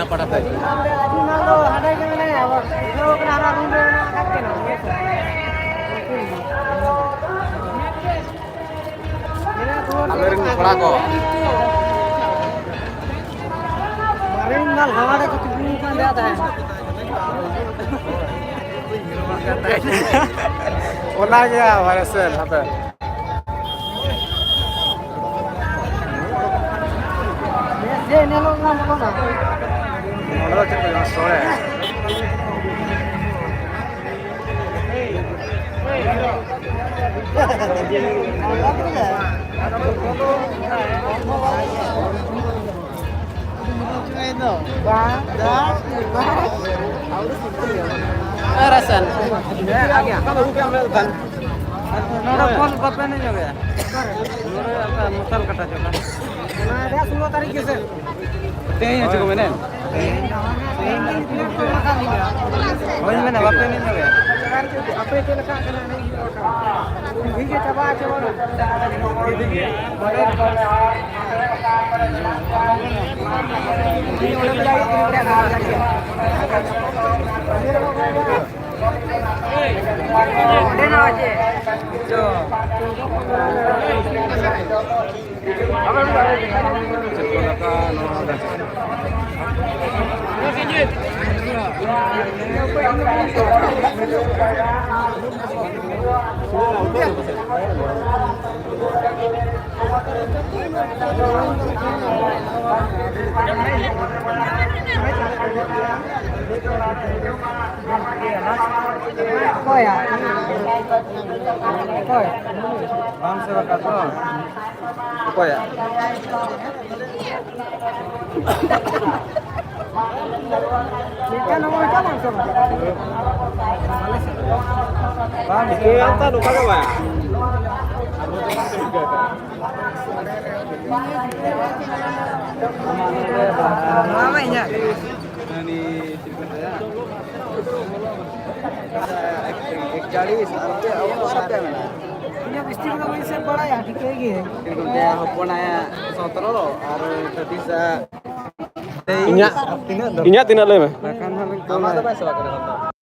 Mana pada tadi? Amerin pernah kok. Maringal हमारे को कितनी का जाता है Pernah ya, Marcel, apa? ये ने लोग ना बोलो ना Mana cerita yang sore? Rasan. नोड़ा कॉल बपे नहीं हो गया नोड़ा मुसल कटा चला ना दे 16 तारीख से Tinggi cukup ini. हो मैंने बपे नहीं हो गया बपे के लगा के नहीं भीगे चबा Koya. Koya. Bang sewa kartu. Apa ya? Kita nomor apa langsung? Bang, kita lupa ke Pak? Namanya. Ini tipe saya. Ekcalis, artinya awal apa ya? Punya istri kamu ini bड़ा ya ठीक है ये Itu dia hopona sotro, harus bisa. Inya tina le mah. Nama apa sih waktu itu?